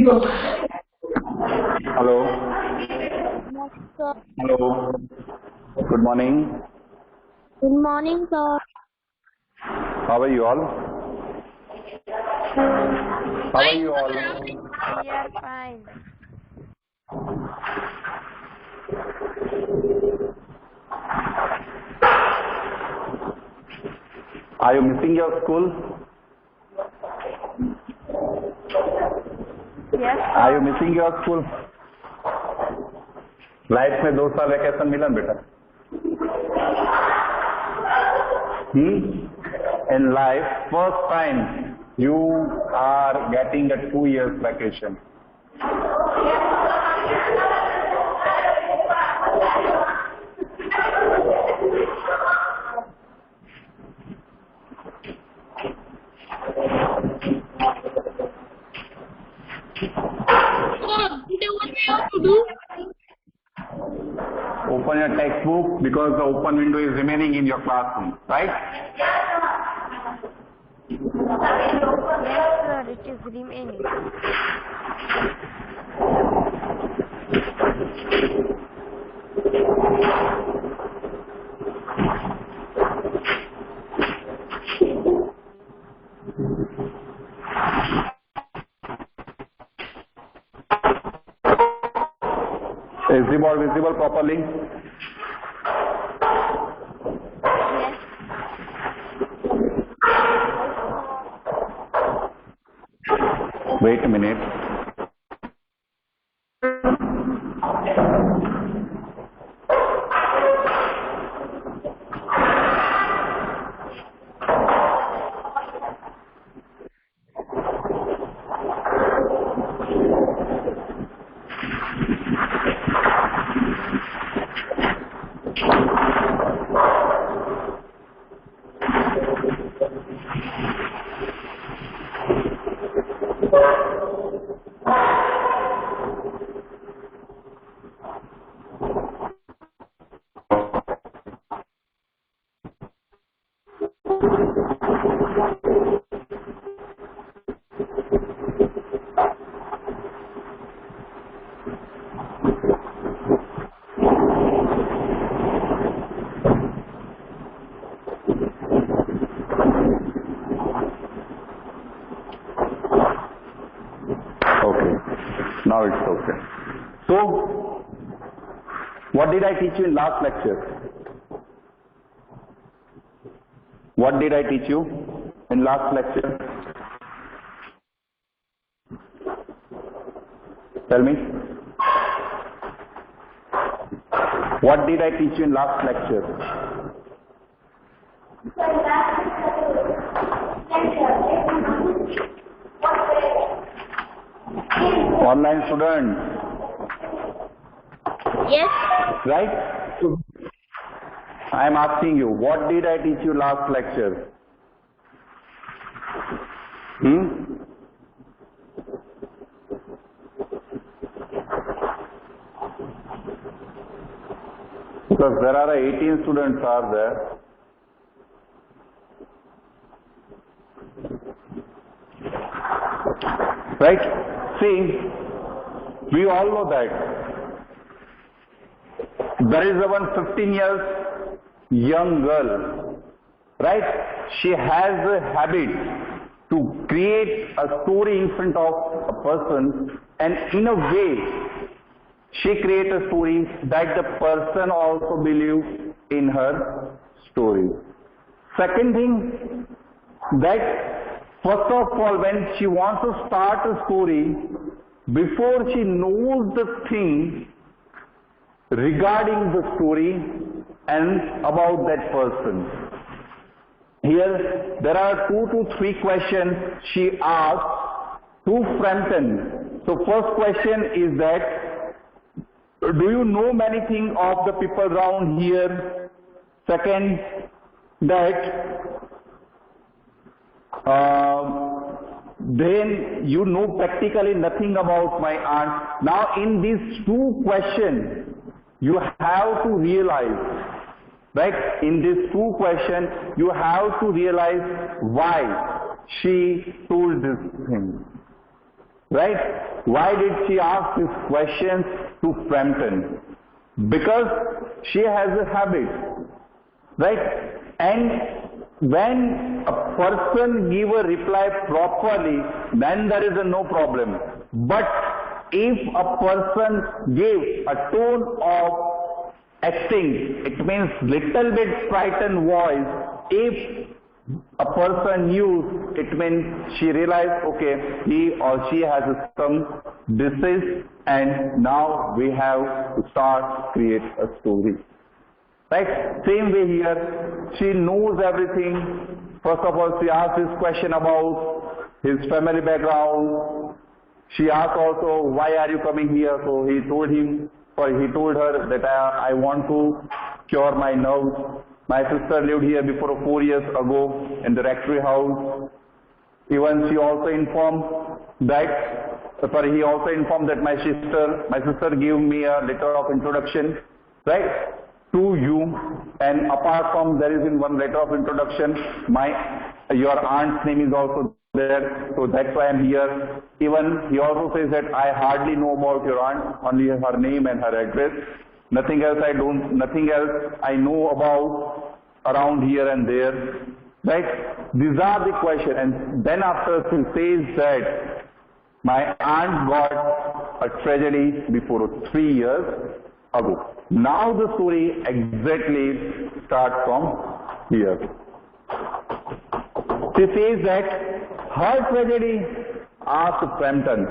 Hello. Yes, sir. Hello. Good morning. Good morning, sir. How are you all? How are you all? We are fine. Are you missing your school? Yes, Are you missing your school? Life में 2 साल vacation मिला बेटा? In life, first time you are getting a 2 years vacation. Open your textbook because the open window is remaining in your classroom, right? Yes, sir, it is remaining. Is the board visible properly? Yes. Wait a minute. Now it's okay. So, what did I teach you in last lecture? What did I teach you in last lecture? Tell me. What did I teach you in last lecture? Online students. Yes. Right? So, I am asking you, what did I teach you last lecture? Because there are 18 students are there. Right? See, we all know that there is a one 15 years young girl, right? She has a habit to create a story in front of a person, and in a way she creates a story that the person also believes in her story. Second thing, that first of all, when she wants to start a story, before she knows the thing regarding the story and about that person. Here, there are 2 to 3 questions she asks to front-end. So, first question is that, do you know many things of the people around here? Second, that then you know practically nothing about my aunt. Now in these 2 questions, you have to realize, right? In these 2 questions, you have to realize why she told this thing. right? Why did she ask these questions to Frampton? Because she has a habit, right? And when a person give a reply properly, then there is no problem. But if a person gives a tone of acting, it means little bit frightened voice. If a person use, it means she realized, okay, he or she has some disease, and now we have to start create a story. Right? Same way here, she knows everything. First of all, she asked this question about his family background. She asked also, why are you coming here? So he told her that I want to cure my nerves. My sister lived here before 4 years ago in the rectory house. Even she also informed that, he also informed that my sister gave me a letter of introduction, right, to you. And apart from there is in one letter of introduction, your aunt's name is also there, so that's why I'm here. Even he also says that I hardly know about your aunt, only her name and her address. Nothing else I know about around here and there, right? These are the questions. And then after she says that my aunt got a tragedy before 3 years ago. Now the story exactly starts from here. She says that her tragedy asked Frampton,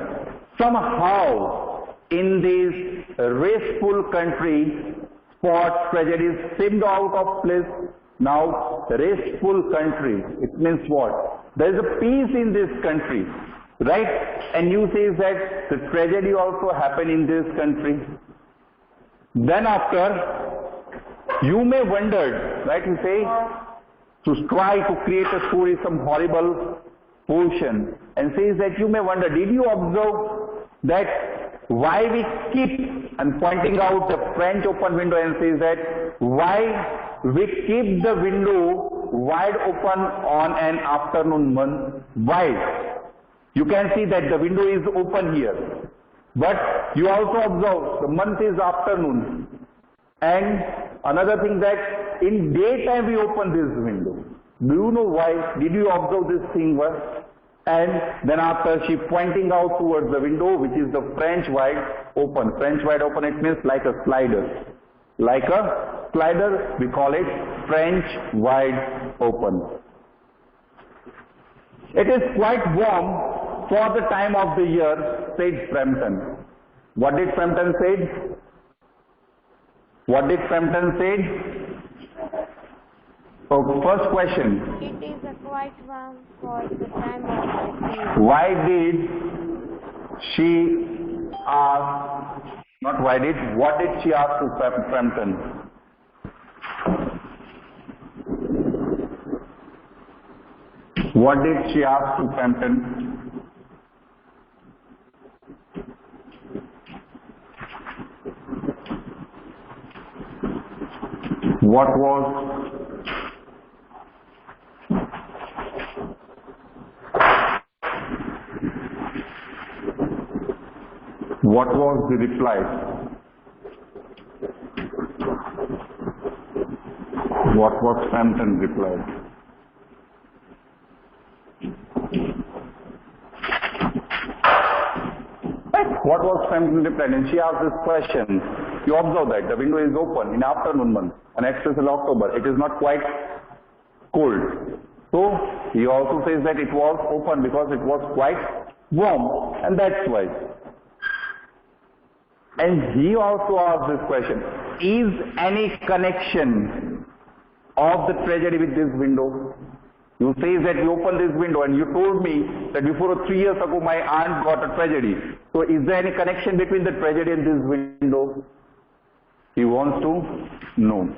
somehow in this restful country, sport tragedies seemed out of place. Now, restful country, it means what? There is a peace in this country, right? And you say that the tragedy also happened in this country. Then after, you may wonder, right? You say, to try to create a story, some horrible portion, and says that you may wonder, did you observe that why we keep, and pointing out the French open window and says that why we keep the window wide open on an afternoon month? Why? You can see that the window is open here, but you also observe the month is afternoon. And another thing that in daytime we open this window. Do you know why? Did you observe this thing? And then after she pointing out towards the window, which is the French wide open. French wide open, it means like a slider. Like a slider, we call it French wide open. It is quite warm for the time of the year, said Frampton. What did Frampton say? What did Frampton say? So first question. It is quite warm for the time of the year. Why did she ask, not why did, what did she ask to Frampton? What did she ask to Frampton? What was the reply? What was Frampton's reply? What was Frampton's reply? And she asked this question. You observe that the window is open in afternoon month, and next is in October. It is not quite cold. So he also says that it was open because it was quite warm, and that's why. And he also asked this question, is any connection of the tragedy with this window? You say that you opened this window and you told me that before 3 years ago my aunt got a tragedy. So is there any connection between the tragedy and this window? He wants to know.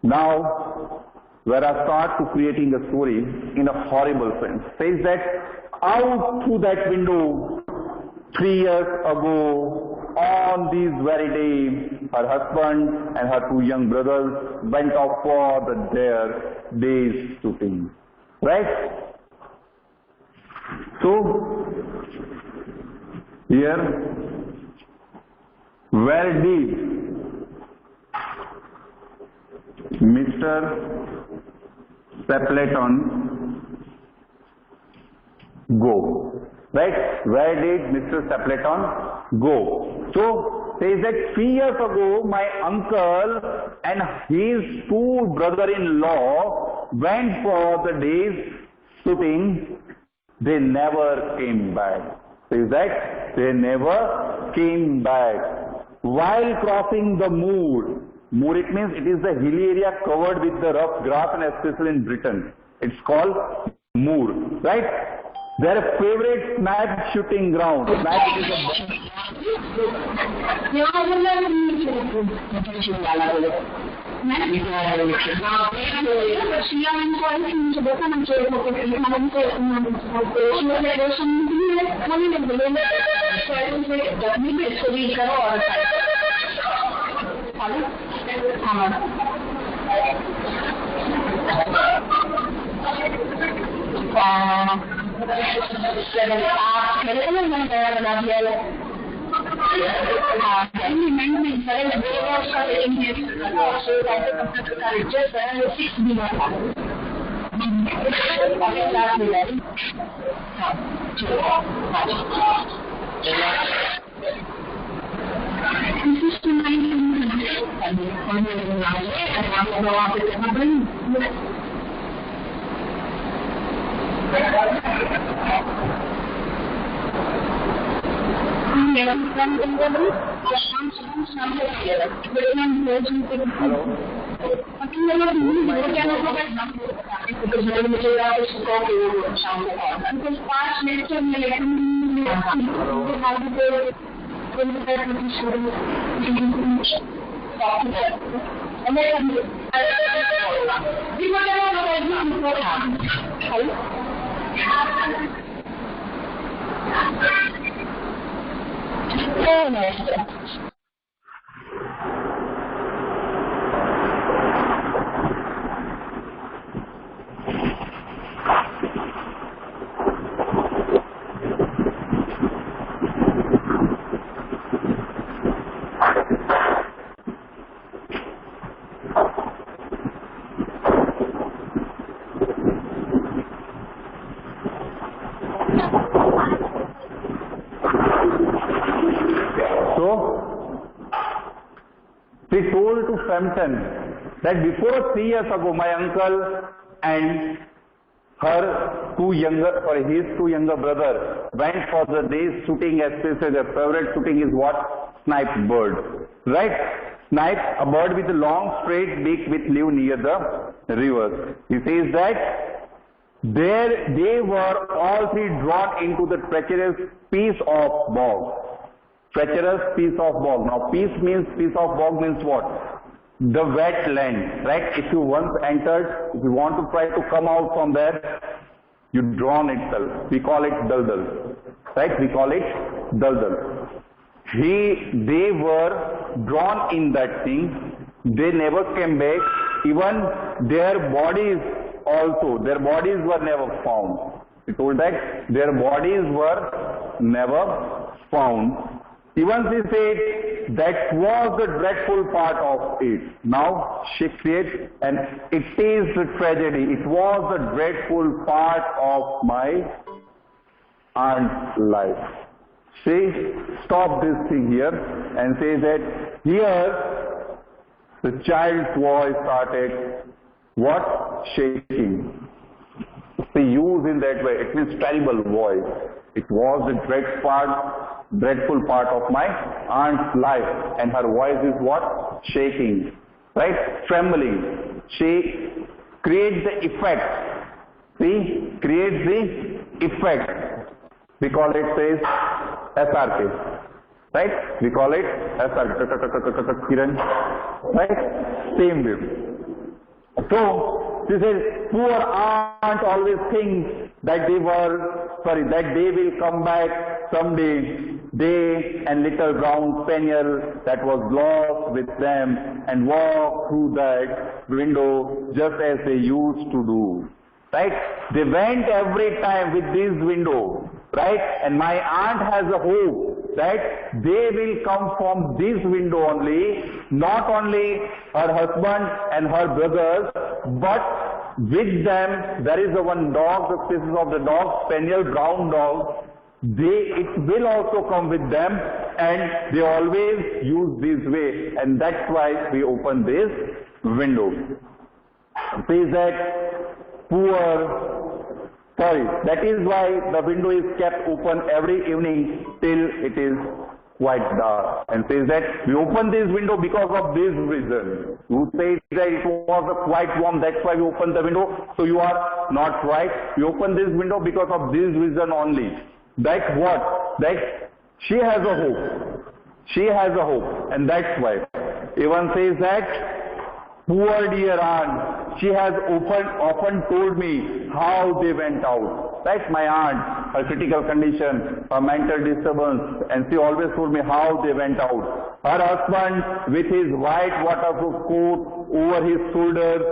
Now, where I start to creating a story in a horrible sense, says that out through that window 3 years ago, on this very day, her husband and her 2 young brothers went off for their day's shooting. Right? So, Here, where did Mr. Stapleton go? Right? Where did Mr. Stapleton go? So, says that 3 years ago, my uncle and his 2 brother-in-law went for the day's shooting. They never came back. Says that they never came back. While crossing the moor, it means it is the hilly area covered with the rough grass, and especially in Britain, it's called moor, right? Their favorite snipe shooting ground. Snipe is he told to Frampton that before 3 years ago, my uncle and his 2 younger brothers went for the day's shooting, especially their favorite shooting is what? Snipe bird. Right? Snipe, a bird with a long straight beak which live near the rivers. He says that there they were all 3 drawn into the treacherous piece of bog. Treacherous piece of bog. Now, piece of bog means what? The wet land, right? If you once entered, if you want to try to come out from there, you drawn itself. We call it daldal, right? We call it daldal. They were drawn in that thing. They never came back. Even their bodies were never found. He told that their bodies were never found. Even she said that was the dreadful part of it. Now she creates, and it is the tragedy. It was the dreadful part of my aunt's life. She stopped this thing here and says that here the child's voice started what? Shaking. She used in that way. It means terrible voice. It was the dreadful part of my aunt's life, and her voice is what? Shaking, right? Trembling. She creates the effect. See, creates the effect. We call it, says, SRK, right? We call it SRK, Kiran, right? Same way. So, this is poor aunt always thinks that they will come back someday, they and little brown spaniel that was lost with them and walk through that window just as they used to do, right? They went every time with this window, right? And my aunt has a hope that they will come from this window only, not only her husband and her brothers, but with them there is one dog, the species of the dog, spaniel, brown dog. It will also come with them, and they always use this way, and that's why we open this window. Says that that is why the window is kept open every evening till it is quite dark, and says that we open this window because of this reason. You say that it was quite warm, that's why we open the window. So you are not right. We open this window because of this reason only. That what? That she has a hope. She has a hope, and that's why. Even says that, poor dear aunt, she has often told me how they went out. Right, my aunt, her critical condition, her mental disturbance, and she always told me how they went out. Her husband with his white waterproof coat over his shoulders,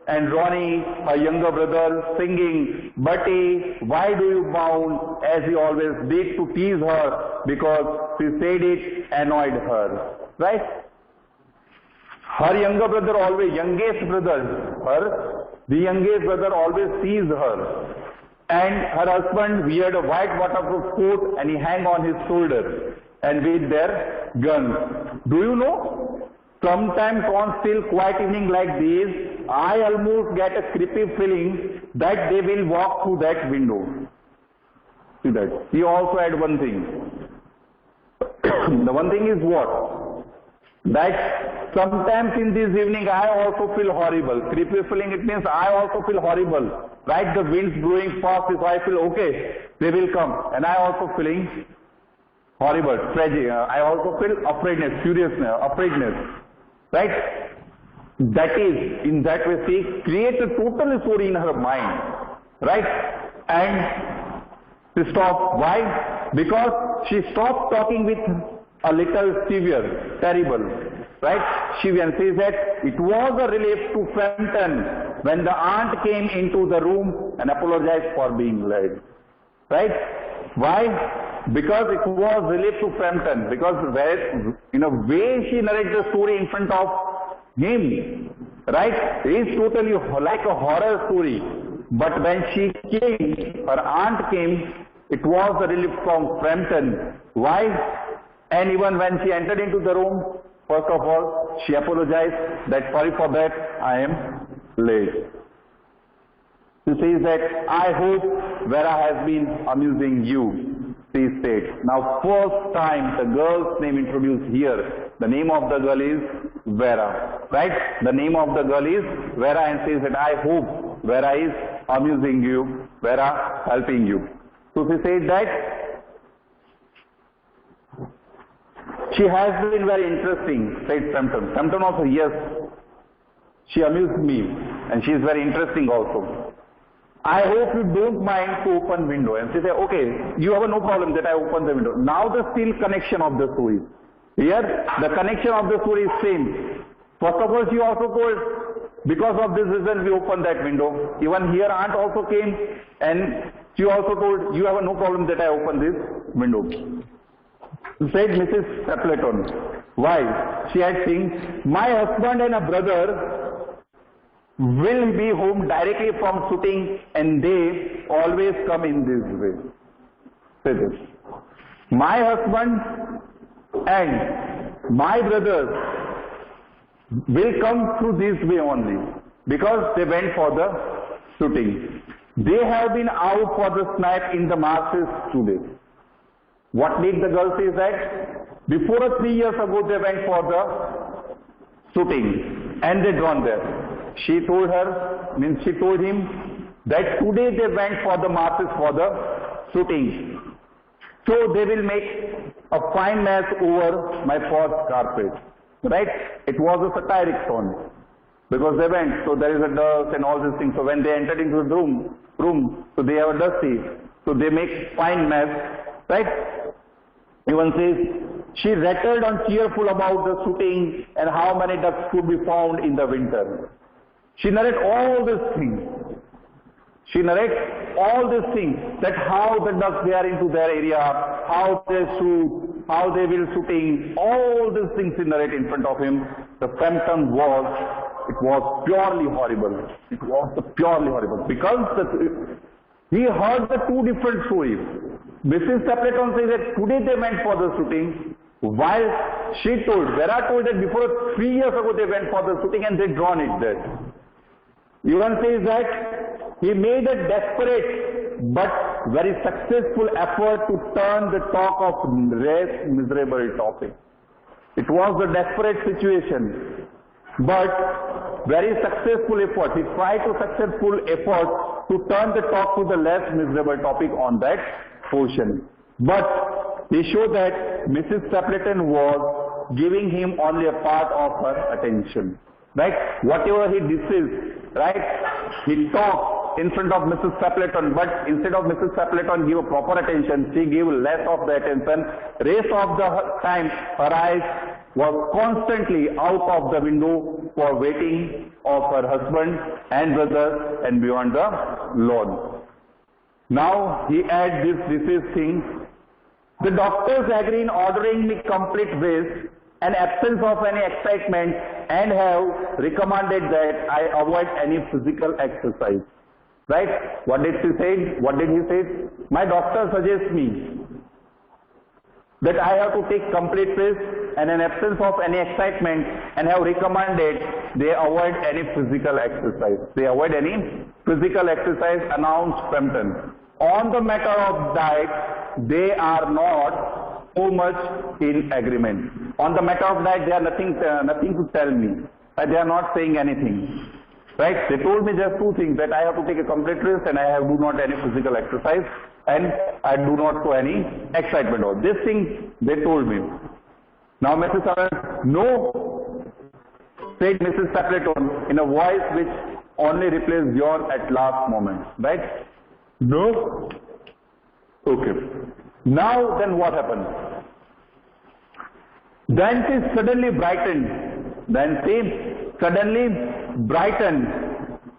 and Ronnie, her younger brother, singing, "Buddy, why do you bound?" as he always did to tease her, because she said it annoyed her. Right? Her younger brother always, the youngest brother always teased her. And her husband weared a white waterproof coat and he hang on his shoulder and with their guns. Do you know? Sometimes on still quiet evening like this, I almost get a creepy feeling that they will walk through that window. See that? He also had one thing. The one thing is what? That sometimes in this evening I also feel horrible. Creepy feeling, it means I also feel horrible. Right? The wind's blowing fast, if I feel okay, they will come. And I also feeling horrible, tragic. I also feel afraidness, afraidness. Right? That is, in that way, she creates a total story in her mind. Right? And she stopped. Why? Because she stopped talking with a little severe, terrible. Right? She says that it was a relief to Frampton when the aunt came into the room and apologized for being late. Right? Why? Because it was relief to Frampton. Because in a way she narrated the story in front of him. Right? It is totally like a horror story. But when she came, her aunt came, it was a relief from Frampton. Why? And even when she entered into the room, first of all, she apologized that sorry for that, I am late. She says that, I hope Vera has been amusing you, she said. Now first time the girl's name introduced here, the name of the girl is Vera. Right? The name of the girl is Vera, and says that I hope Vera is amusing you, Vera helping you. So she said that she has been very interesting, said Frampton. Frampton also, yes, she amused me and she is very interesting also. I hope you don't mind to open window. And she said, okay, you have no problem that I open the window. Now the still connection of the story. Here, the connection of the story is same. First of all, she also told, because of this reason we open that window. Even here, aunt also came and she also told, you have no problem that I open this window. Said Mrs. Stapleton. Why? She had seen, my husband and a brother will be home directly from shooting and they always come in this way. Say this. My husband and my brothers will come through this way only because they went for the shooting. They have been out for the snipe in the marshes today. What did the girl say that? Before 3 years ago they went for the shooting and they gone there. She told him that today they went for the marshes for the shooting. So they will make a fine mess over my porch carpet. Right? It was a satiric tone. Because they went, so there is a dust and all these things. So when they entered into the room, so they have a dusty. So they make fine mess. Right? Even says, she rattled on cheerful about the shooting and how many ducks could be found in the winter. She narrated all these things. That how the ducks they are into their area, how they shoot, how they will shooting, all these things he narrate in front of him. The Frampton it was purely horrible. It was purely horrible because he heard the two different stories. Mrs. Stapleton says that today they went for the shooting, while she told, Vera told that before 3 years ago they went for the shooting and they drawn it there. Even says that he made a desperate but very successful effort to turn the talk of race miserable topic. It was a desperate situation, but very successful effort. He tried to successful effort to turn the talk to the less miserable topic on that portion. But they show that Mrs. Stapleton was giving him only a part of her attention. Right? Whatever he disses, right? He talked in front of Mrs. Stapleton, but instead of Mrs. Stapleton give a proper attention, she gave less of the attention. Rest of the time, her eyes was constantly out of the window for waiting of her husband and brothers and beyond the lawn. Now he adds this thing. The doctors agree in ordering me complete rest and absence of any excitement and have recommended that I avoid any physical exercise. Right? What did he say? What did he say? My doctor suggests me that I have to take complete rest and an absence of any excitement and have recommended they avoid any physical exercise. They avoid any physical exercise, announced Frampton. On the matter of diet, they are not so much in agreement. On the matter of diet, they are nothing to tell me. They are not saying anything. Right? They told me just two things, that I have to take a complete rest and I have do not any physical exercise and I do not show any excitement. Or this thing they told me. Now Mrs. Stapleton, no, said Mrs. Stapleton in a voice which only replaced yawn at last moment. Right? No? Okay. Now then what happened? Then she suddenly brightened.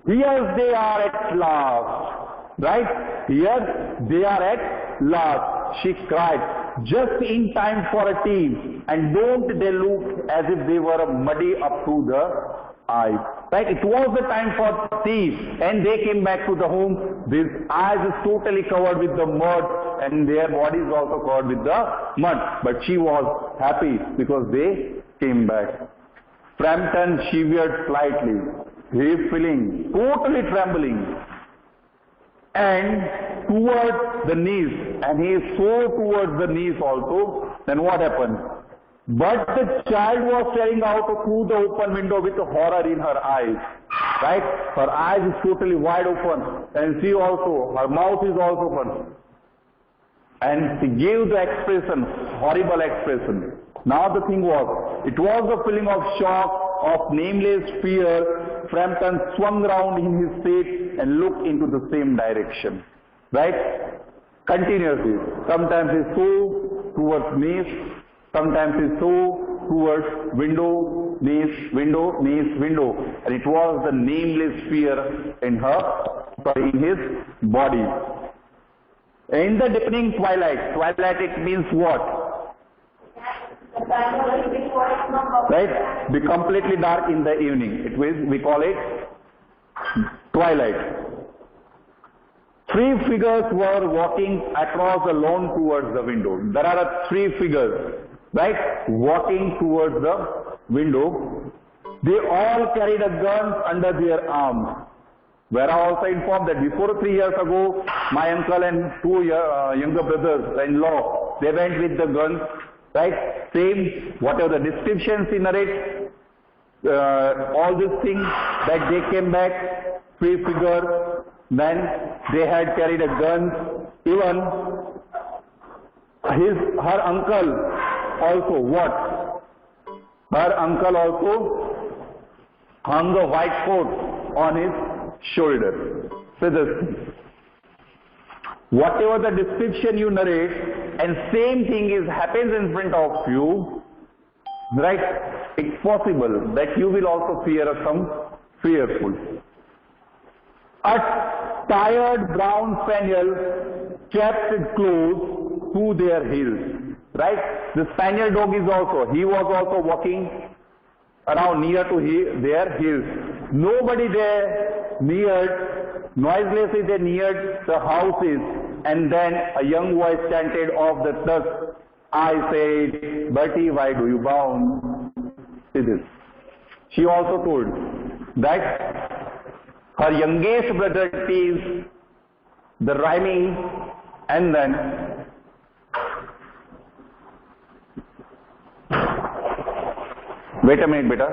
Here they are at last. Right? Here they are at last. She cried, just in time for a tea. And don't they look as if they were muddy up to the eyes. Right? It was the time for tea. And they came back to the home. Their eyes is totally covered with the mud. And their body is also covered with the mud. But she was happy because they came back. Frampton shivered slightly. He is feeling totally trembling. And towards the knees. And he is so towards the knees also. Then what happened? But the child was staring out through the open window with horror in her eyes. Right? Her eyes is totally wide open. And she also, her mouth is also open. And she gave the expression, horrible expression. Now the thing was, it was a feeling of shock, of nameless fear. Frampton swung round in his seat and looked into the same direction. Right? Continuously. Sometimes he saw towards knees, sometimes he saw towards window, knees, window, knees, window. And it was the nameless fear in his body. In the deepening twilight, it means what? Right? Be completely dark in the evening. We call it twilight. Three figures were walking across the lawn towards the window. There are three figures, right? Walking towards the window. They all carried a gun under their arms. Where I also informed that before 3 years ago, my uncle and two younger brothers-in-law, they went with the guns, right? Same, whatever the descriptions he narrates, all these things, that they came back, three figures, then they had carried a gun. Even her uncle also, what? Her uncle also hung a white coat on his shoulder. So whatever the description you narrate, and same thing happens in front of you, right? It's possible that you will also some fearful. A tired brown spaniel kept close to their heels, right? The spaniel dog is also, he was also walking around near to their heels. Nobody there neared, noiselessly they neared the houses, and then a young voice chanted off the dusk, I said, Bertie, why do you bound? See this. She also told that her youngest brother teased the rhyming, and then wait a minute, beta.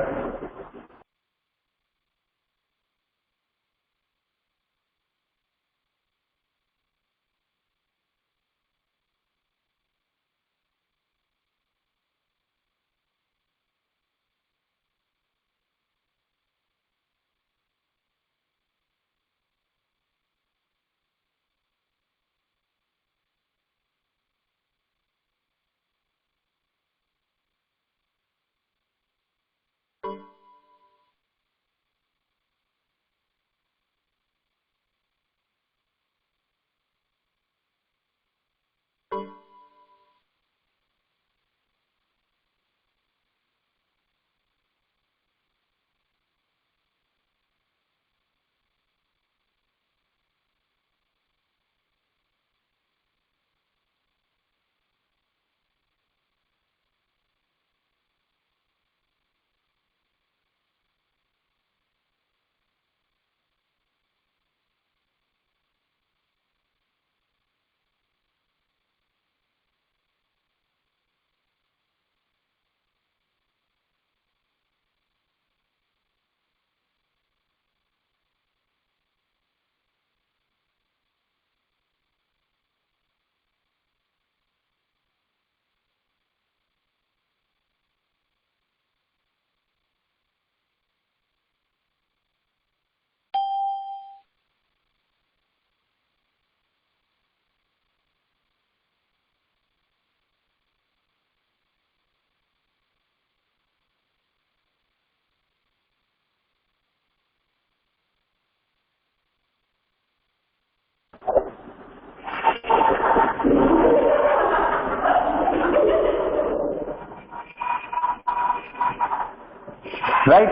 Right?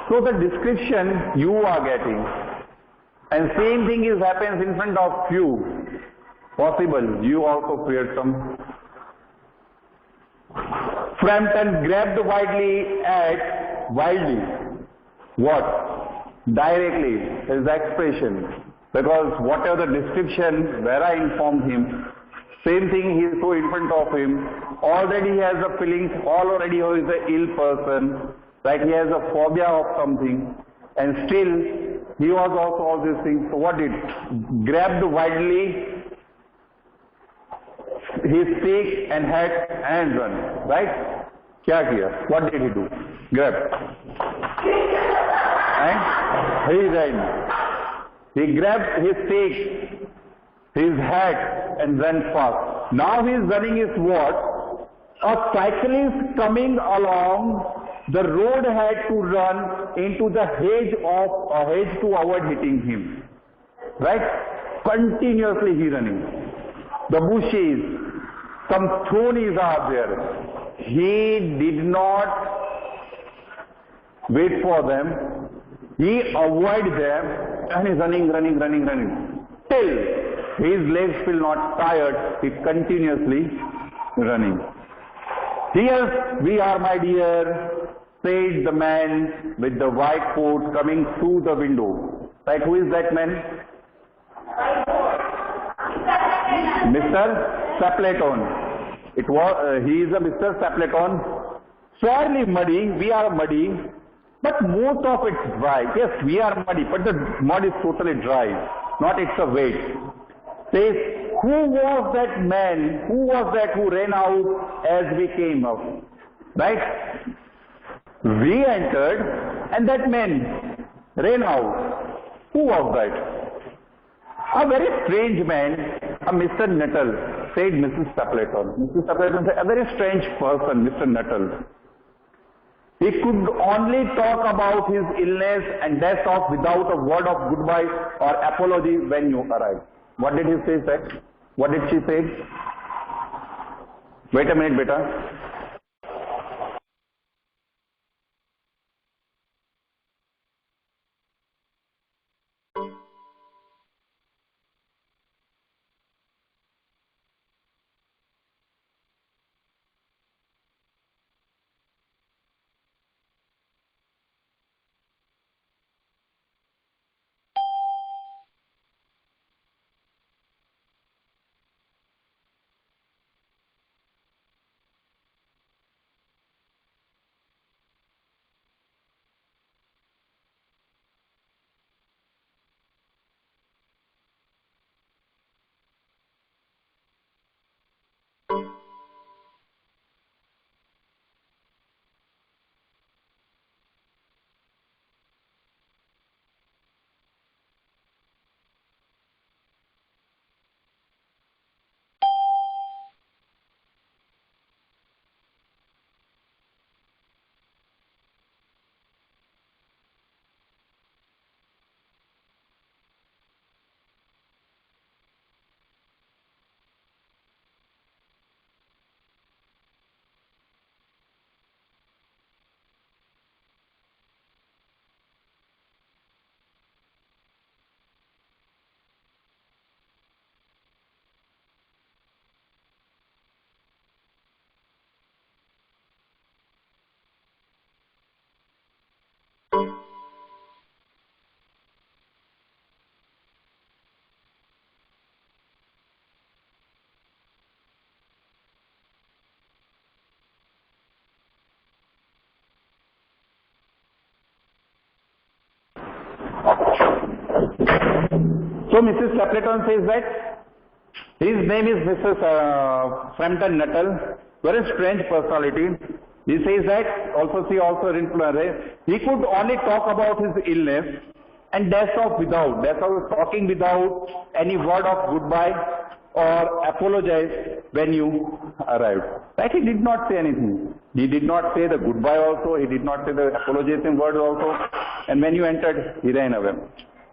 So the description you are getting, and same thing is happens in front of you. Possible, you also create some. Frampton grabbed wildly. What? Directly is the expression. Because whatever the description Vera informed him, same thing he saw in front of him. Already he has a feeling, already he is an ill person. Like he has a phobia of something, and still he was also all these things. So what did? Grabbed wildly his stick and hat and run. Right? Kya kiya? What did he do? Grab. And he ran. He grabbed his stick, his hat, and ran fast. Now he is running is what? A cyclist coming along the road had to run into the hedge to avoid hitting him. Right? Continuously he running. The bushes, some thorns are there. He did not wait for them. He avoided them and is running. Till his legs feel not tired, he continuously running. Here we are, my dear, said the man with the white coat coming through the window. Right, who is that man? Mr. Stapleton. It was, he is a Mr. Stapleton. Fairly muddy, we are muddy, but most of it's dry. Yes, we are muddy, but the mud is totally dry, not it's a wet. Says, who was that man, who was that who ran out as we came up? Right? We entered and that man ran out. Who was that? A very strange man, a Mr. Nuttall, said Mrs. Stapleton. Mrs. Stapleton said, a very strange person, Mr. Nuttall. He could only talk about his illness and death off without a word of goodbye or apology when you arrived. What did he say, sir? What did she say? Wait a minute, beta. So Mrs. Stapleton says that his name is Mrs. Frampton Nuttall, very strange personality. He says that also she also he could only talk about his illness and dash off talking without any word of goodbye or apologize when you arrived. Right? He did not say anything. He did not say the goodbye also. He did not say the apologizing word also. And when you entered, he ran away.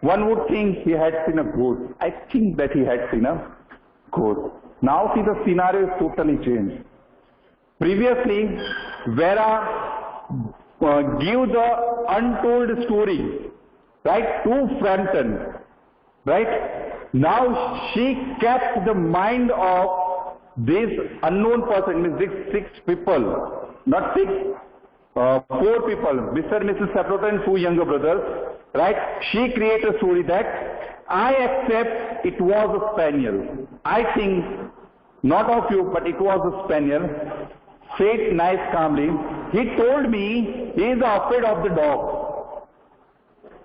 One would think he had seen a ghost. I think that he had seen a ghost. Now see, the scenario is totally changed. Previously, Vera gave the untold story, right, to Frampton, right? Now she kept the mind of this unknown person, means these 6 people, not 6, 4 people, Mr. and Mrs. Stapleton, 2 younger brothers, right? She created a story that I accept it was a spaniel. I think, not of you, but it was a spaniel. Said nice calmly. He told me he is afraid of the dog.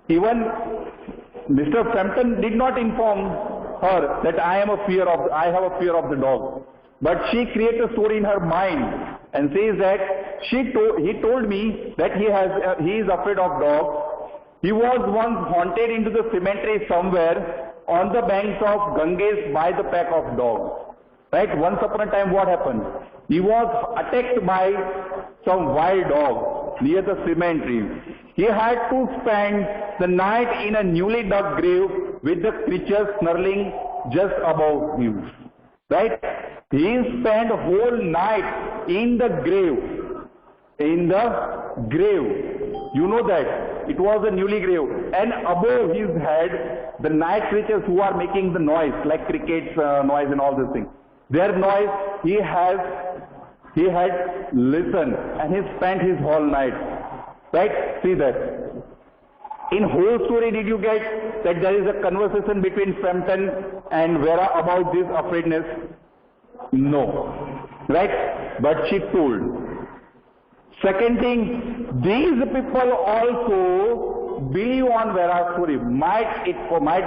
Even Mr. Frampton did not inform her that I have a fear of the dog. But she created a story in her mind and says that he told me that he is afraid of dogs. He was once haunted into the cemetery somewhere on the banks of Ganges by the pack of dogs. Right? Once upon a time, what happened? He was attacked by some wild dog near the cemetery. He had to spend the night in a newly dug grave with the creature snarling just above him. Right? He spent whole night in the grave. In the grave. You know that. It was a newly grave. And above his head, the night creatures who are making the noise, like crickets noise and all these things. Their noise, he had listened and he spent his whole night. Right? See that. In whole story, did you get that there is a conversation between Frampton and Vera about this afraidness? No. Right? But she told. Second thing, these people also believe on Vera's story. Might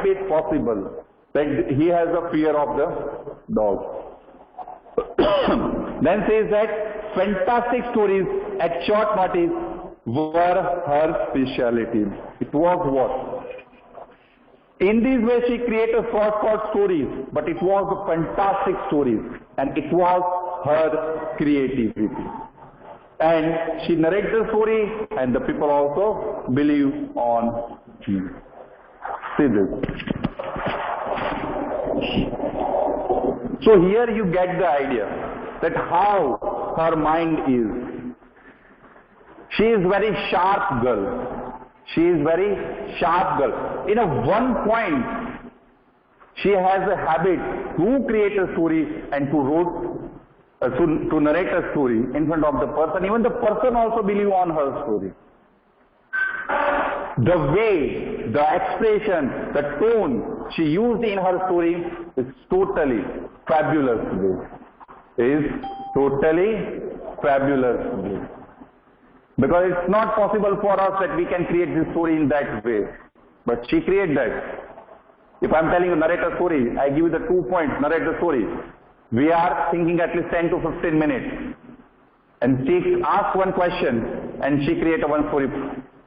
be possible that he has a fear of the dog. Then says that fantastic stories at short notice were her speciality. It was what? In this way she created short stories, but it was a fantastic stories and it was her creativity. And she narrates the story and the people also believe on him. See this. So here you get the idea. that how her mind is. She is very sharp girl. She is very sharp girl. In a one point, she has a habit to create a story and to narrate a story in front of the person. Even the person also believe on her story. The way, the expression, the tone she used in her story is totally fabulous. Is totally fabulous. Because it's not possible for us that we can create this story in that way. But she created that. If I'm telling you narrate a story, I give you the 2 points, narrate the story. We are thinking at least 10 to 15 minutes. And she asks one question and she creates one story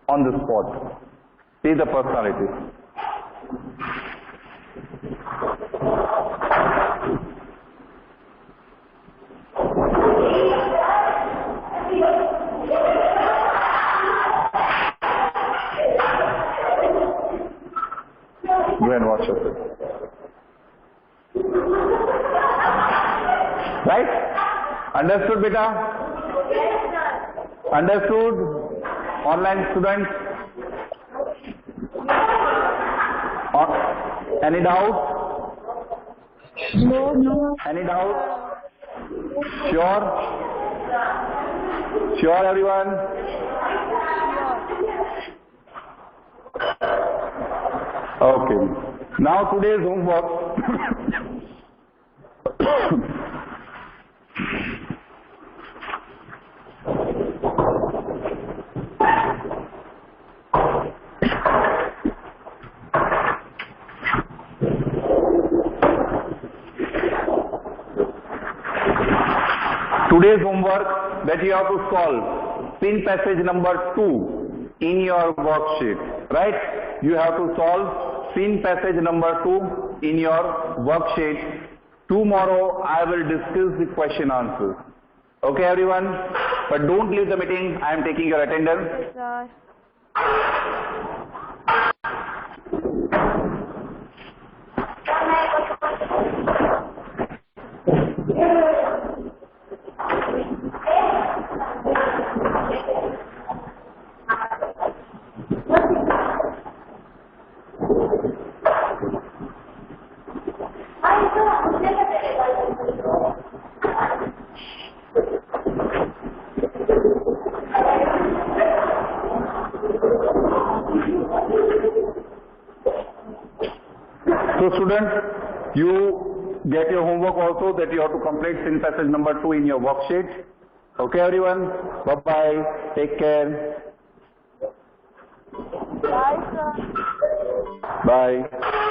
on the spot. See the personality. Go and watch it. Right? Understood, beta? Understood? Online students? Any doubt? No. Any doubt? Sure? Sure, everyone? Okay. Now today's homework. Today's homework that you have to solve, scene passage number 2 in your worksheet, right? You have to solve scene passage number 2 in your worksheet. Tomorrow I will discuss the question answers. Okay everyone? But don't leave the meeting. I am taking your attendance. Sir. So students, you get your homework also that you have to complete scene passage number 2 in your worksheet. Okay everyone? Bye-bye. Take care. Bye, sir. Bye.